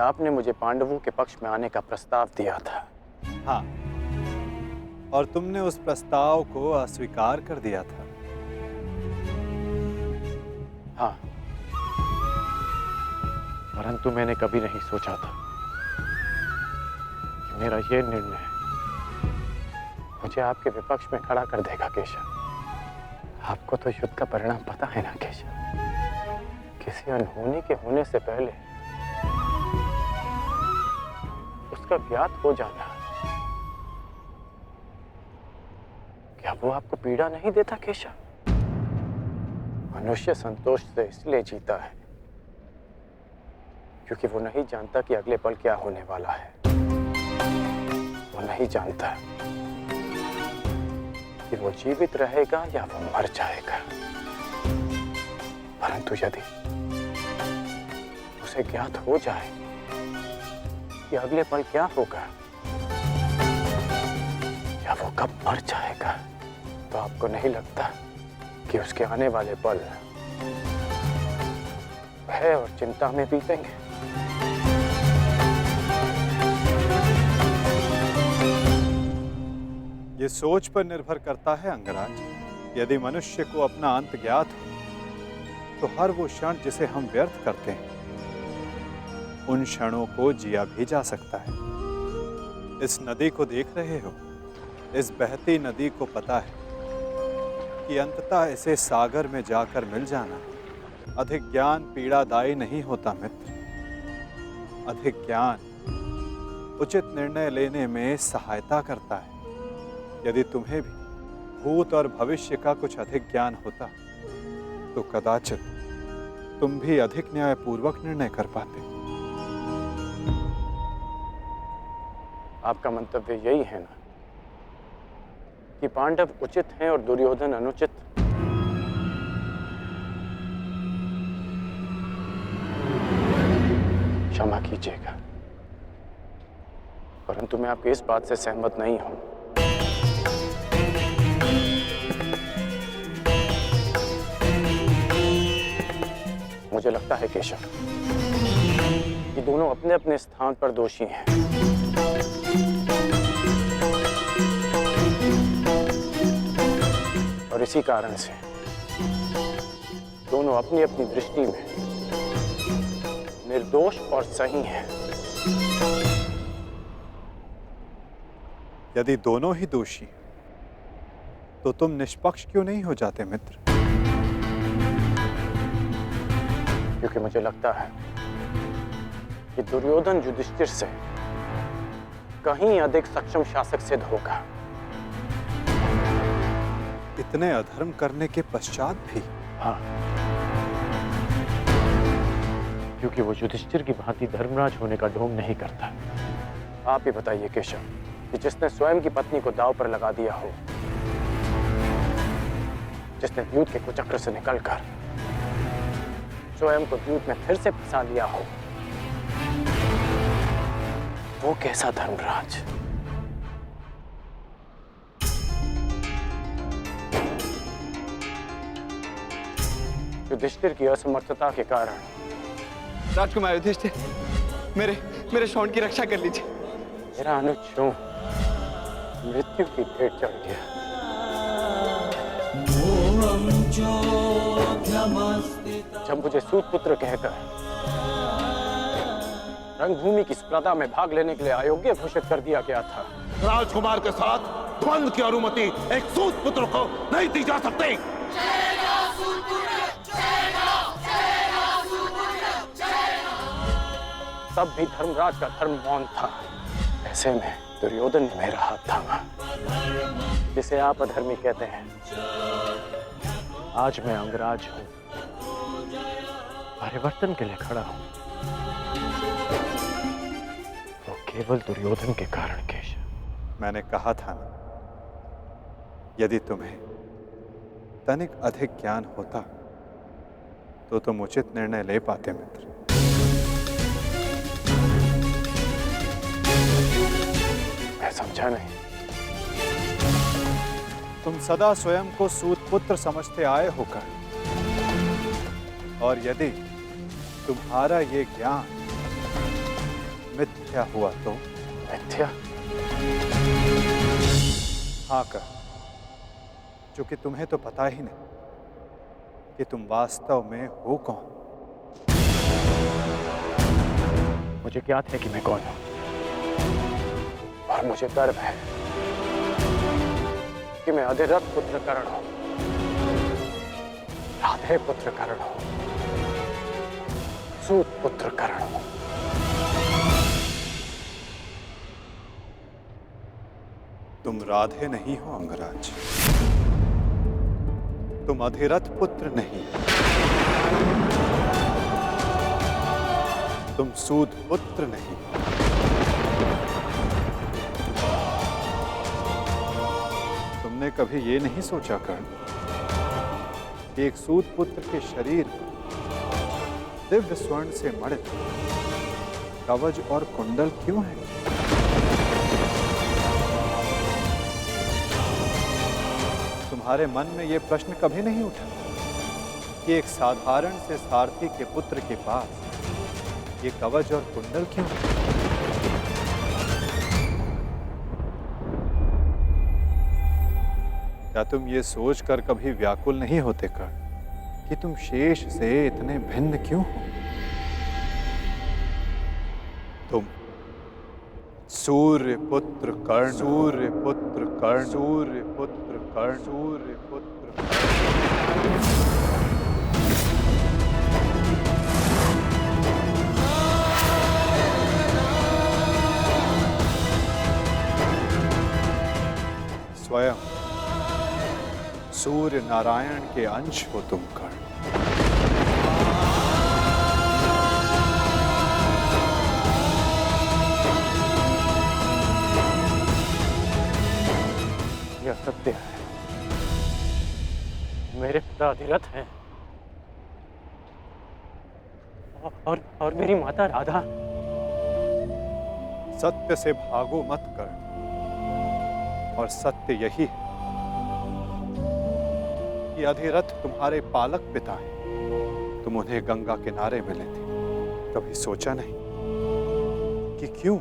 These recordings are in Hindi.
आपने मुझे पांडवों के पक्ष में आने का प्रस्ताव दिया था। हाँ, और तुमने उस प्रस्ताव को अस्वीकार कर दिया था। हाँ, परंतु मैंने कभी नहीं सोचा था कि मेरा ये निर्णय मुझे आपके विपक्ष में खड़ा कर देगा केशव। आपको तो युद्ध का परिणाम पता है ना केशव। किसी अनहोनी के होने से पहले उसका ज्ञात हो जाना, क्या वो आपको पीड़ा नहीं देता केशव? मनुष्य संतोष से इसलिए जीता है क्योंकि वो नहीं जानता कि अगले पल क्या होने वाला है। वो नहीं जानता कि वो जीवित रहेगा या वो मर जाएगा। परंतु यदि उसे ज्ञात हो जाए कि अगले पल क्या होगा या वो कब मर जाएगा, तो आपको नहीं लगता कि उसके आने वाले पल भय और चिंता में बीतेंगे? ये सोच पर निर्भर करता है अंगराज। यदि मनुष्य को अपना अंत ज्ञात हो तो हर वो क्षण जिसे हम व्यर्थ करते हैं, उन क्षणों को जिया भी जा सकता है। इस नदी को देख रहे हो? इस बहती नदी को पता है कि अंततः इसे सागर में जाकर मिल जाना। अधिक ज्ञान पीड़ादायी नहीं होता मित्र। अधिक ज्ञान उचित निर्णय लेने में सहायता करता है। यदि तुम्हें भी भूत और भविष्य का कुछ अधिक ज्ञान होता तो कदाचित तुम भी अधिक न्यायपूर्वक निर्णय कर पाते। आपका मंतव्य यही है ना कि पांडव उचित हैं और दुर्योधन अनुचित? क्षमा कीजिएगा, परंतु मैं आपकी इस बात से सहमत नहीं हूं। मुझे लगता है केशव कि दोनों अपने अपने स्थान पर दोषी हैं। और इसी कारण से दोनों अपनी अपनी दृष्टि में निर्दोष और सही हैं। यदि दोनों ही दोषी तो तुम निष्पक्ष क्यों नहीं हो जाते मित्र? क्योंकि मुझे लगता है कि दुर्योधन युधिष्ठिर से कहीं अधिक सक्षम शासक सिद्ध होगा। इतने अधर्म करने के पश्चात भी? हाँ, क्योंकि वो युधिष्ठिर की भांति धर्मराज होने का ढोंग नहीं करता। आप ही बताइए केशव कि जिसने स्वयं की पत्नी को दांव पर लगा दिया हो, जिसने द्यूत के कुचक्र से निकलकर स्वयं को द्यूत में फिर से फंसा लिया हो, वो कैसा धर्मराज? युधिष्ठिर की असमर्थता के कारण। राजकुमार युधिष्ठिर, मेरे शौंड की रक्षा कर लीजिए। मेरा अनुज मृत्यु की भेंट चढ़ गया। जब मुझे सूतपुत्र कहकर रंगभूमि की स्पर्धा में भाग लेने के लिए अयोग्य घोषित कर दिया गया था, राजकुमार के साथ द्वंद्व की अनुमति एक सूतपुत्र को नहीं दी जा सकती। तब भी धर्मराज का धर्म मौन था। ऐसे में दुर्योधन ने मेरा हाथ थामा, जिसे आप अधर्मी कहते हैं। आज मैं अंगराज हूं, परिवर्तन के लिए खड़ा हूं। वो केवल दुर्योधन के कारण केशव। मैंने कहा था ना, यदि तुम्हें तनिक अधिक ज्ञान होता तो तुम उचित निर्णय ले पाते मित्र। मैं समझा नहीं। तुम सदा स्वयं को सूतपुत्र समझते आए होकर, और यदि तुम्हारा ये ज्ञान मिथ्या हुआ तो? मिथ्या? हाँ कर, क्योंकि तुम्हें तो पता ही नहीं कि तुम वास्तव में हो कौन। मुझे ज्ञात है कि मैं कौन हूं, और मुझे गर्व है कि मैं अधिरथ पुत्र कर्ण हूं, राधे पुत्र कर्ण हूं, सूत पुत्र कर्ण हूं। तुम राधे नहीं हो अंगराज, तुम अधिरथ पुत्र नहीं, तुम सूत पुत्र नहीं, तुमने कभी ये नहीं सोचा कर्ण कि एक सूत पुत्र के शरीर पर दिव्य स्वर्ण से मणित कवच और कुंडल क्यों है? तुम्हारे मन में यह प्रश्न कभी नहीं उठा कि एक साधारण से सारथी के पुत्र के पास ये कवच और कुंडल क्यों? क्या तुम ये सोचकर कभी व्याकुल नहीं होते कर्ण कि तुम शेष से इतने भिन्न क्यों हो? तुम सूर्य पुत्र कर्ण, सूर्य पुत्र कर्ण, सूर्य पुत्र कर्ण, सूर्य पुत्र कर्ण। स्वयं सूर्य नारायण के अंश हो तुम कर्ण। यह सत्य है, मेरे पिता अधिरथ हैं, और मेरी माता राधा। सत्य से भागो मत कर्ण, और सत्य यही है कि अधिरथ तुम्हारे पालक पिता हैं। तुम उन्हें गंगा किनारे मिले थे, कभी सोचा नहीं कि क्यों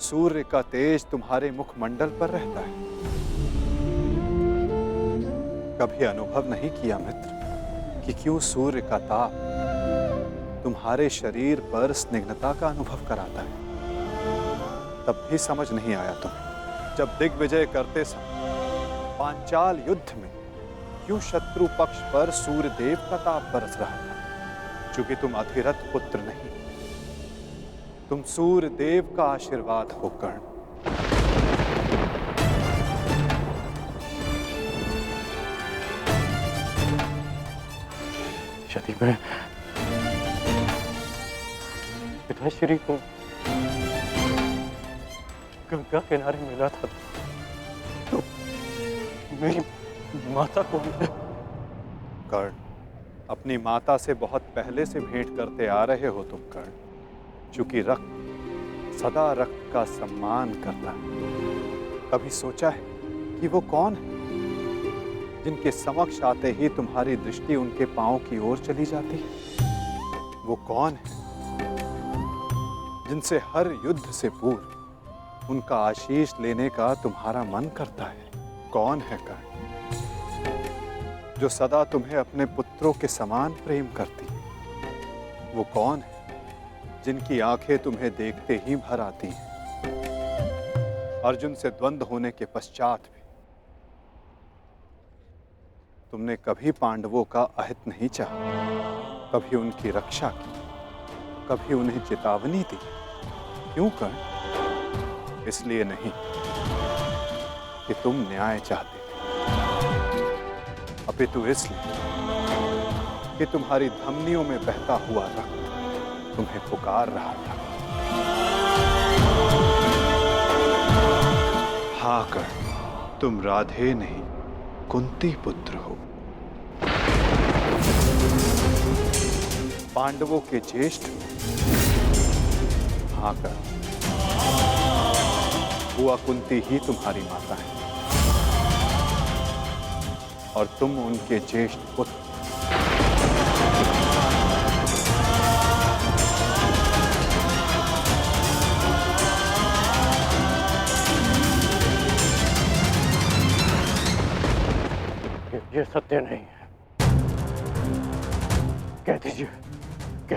सूर्य का तेज तुम्हारे मुखमंडल पर रहता है? कभी अनुभव नहीं किया मित्र कि क्यों सूर्य का ताप तुम्हारे शरीर पर स्निग्धता का अनुभव कराता है? तब भी समझ नहीं आया तुम्हें जब दिग्विजय करते समय पांचाल युद्ध में क्यों शत्रु पक्ष पर सूर्य देव का ताप बरस रहा था? क्योंकि तुम अधिरथ पुत्र नहीं, तुम सूर्य देव का आशीर्वाद हो कर्ण। यदि मैं पिताश्री को गंगा किनारे मिला था तो मेरी माता को कर्ण, अपनी माता से बहुत पहले से भेंट करते आ रहे हो तुम कर्ण, क्योंकि रक्त सदा रक्त का सम्मान करता है। कभी सोचा है कि वो कौन है जिनके समक्ष आते ही तुम्हारी दृष्टि उनके पांव की ओर चली जाती है? वो कौन है जिनसे हर युद्ध से पूर्व उनका आशीष लेने का तुम्हारा मन करता है? कौन है कर्ण जो सदा तुम्हें अपने पुत्रों के समान प्रेम करती है? वो कौन है जिनकी आंखें तुम्हें देखते ही भर आती हैं? अर्जुन से द्वंद्व होने के पश्चात भी तुमने कभी पांडवों का अहित नहीं चाहा, कभी उनकी रक्षा की, कभी उन्हें चेतावनी दी। क्यों कर्ण? इसलिए नहीं कि तुम न्याय चाहते थे, अपितु इसलिए कि तुम्हारी धमनियों में बहता हुआ रक्त तुम्हें पुकार रहा था। हाँ कर्ण, तुम राधे नहीं कुंती पुत्र हो, पांडवों के ज्येष्ठ। हाँ कर्ण, बुआ कुंती ही तुम्हारी माता है और तुम उनके ज्येष्ठ पुत्र। ये सत्य नहीं है। कह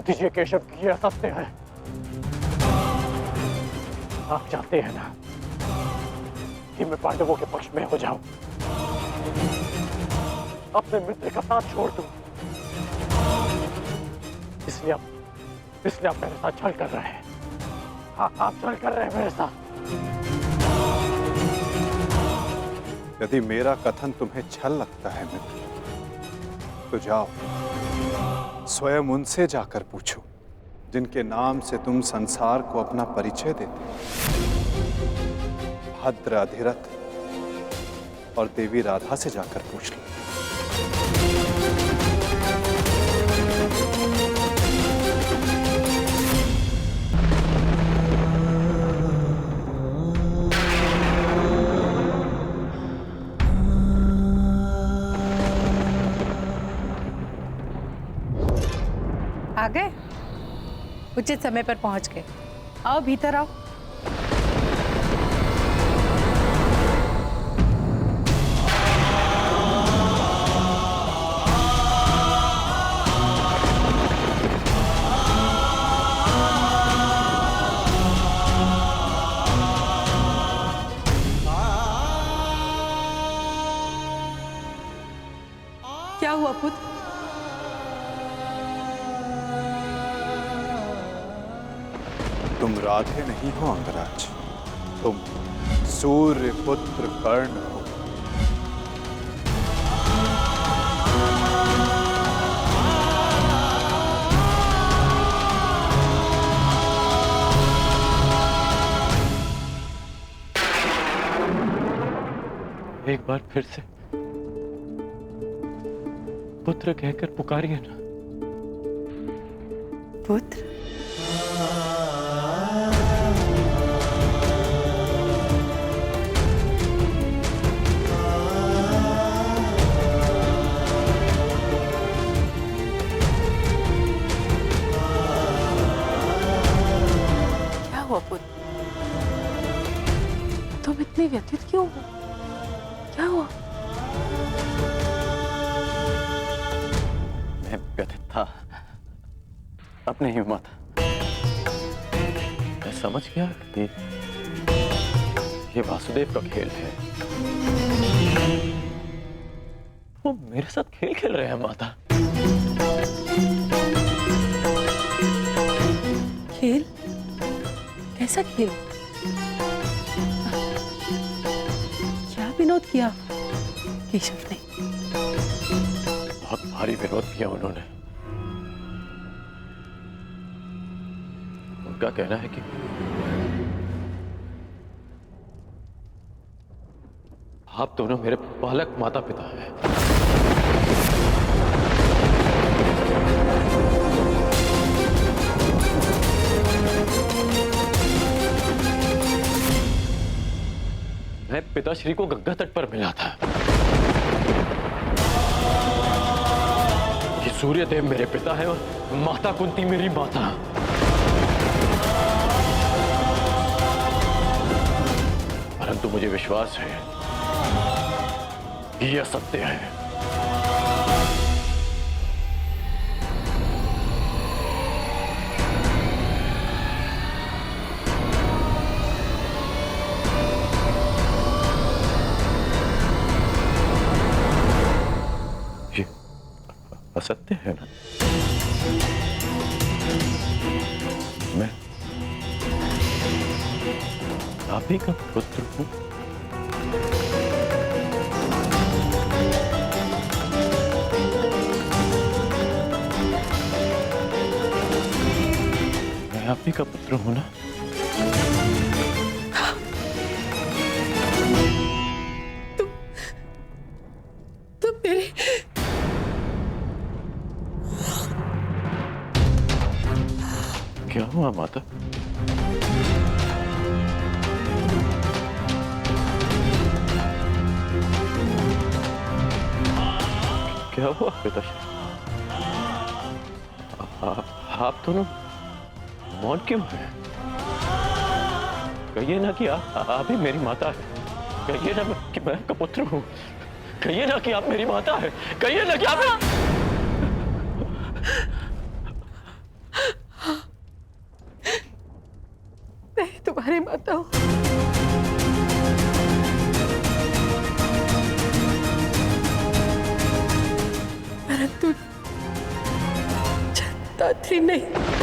दीजिए केशव कि यह सत्य है। आप चाहते हैं ना कि मैं पांडवों के पक्ष में हो जाऊं, अपने मित्र का साथ छोड़ दूं, इसलिए आप मेरे साथ छल कर रहे हैं। आप छल कर रहे हैं मेरे साथ। यदि मेरा कथन तुम्हें छल लगता है मित्र, तो जाओ स्वयं उनसे जाकर पूछो जिनके नाम से तुम संसार को अपना परिचय देते हो। भद्र, अधिरथ और देवी राधा से जाकर पूछ लो। आ गए? उचित समय पर पहुंच गए। आओ भीतर आओ। क्या हुआ पुत्र? तुम राधे नहीं हो अंगराज, तुम सूर्य पुत्र कर्ण हो। एक बार फिर से पुत्र कहकर पुकारिए ना। पुत्र? तुम इतने व्यथित क्यों हो? क्या हुआ? मैं व्यथित था अपने ही माता। मैं समझ गया कि ये वासुदेव का खेल है। वो मेरे साथ खेल खेल रहे हैं माता। खेल? कैसा खेल? क्या विनोद किया केशव ने? बहुत भारी विरोध किया उन्होंने। उनका कहना है कि आप दोनों मेरे बालक माता पिता हैं। मैं पिताश्री को गंगा तट पर मिला था कि सूर्यदेव मेरे पिता है और माता कुंती मेरी माता। परंतु मुझे विश्वास है कि यह सत्य है। ये असत्य है ना? मैं आप ही का पुत्र हूं। मैं आप ही का पुत्र हूं ना? तुम मेरे क्या हुआ माता? क्या हुआ पिताश्री? आप दोनों मौन क्यों हैं? कहिए ना कि आप ही मेरी माता है। कहिए ना कि मैं आपका पुत्र हूँ। कहिए ना कि आप मेरी माता है, कहिए ना कि आप मैं तुम्हारी माता हूँ। परंतु दात्री नहीं।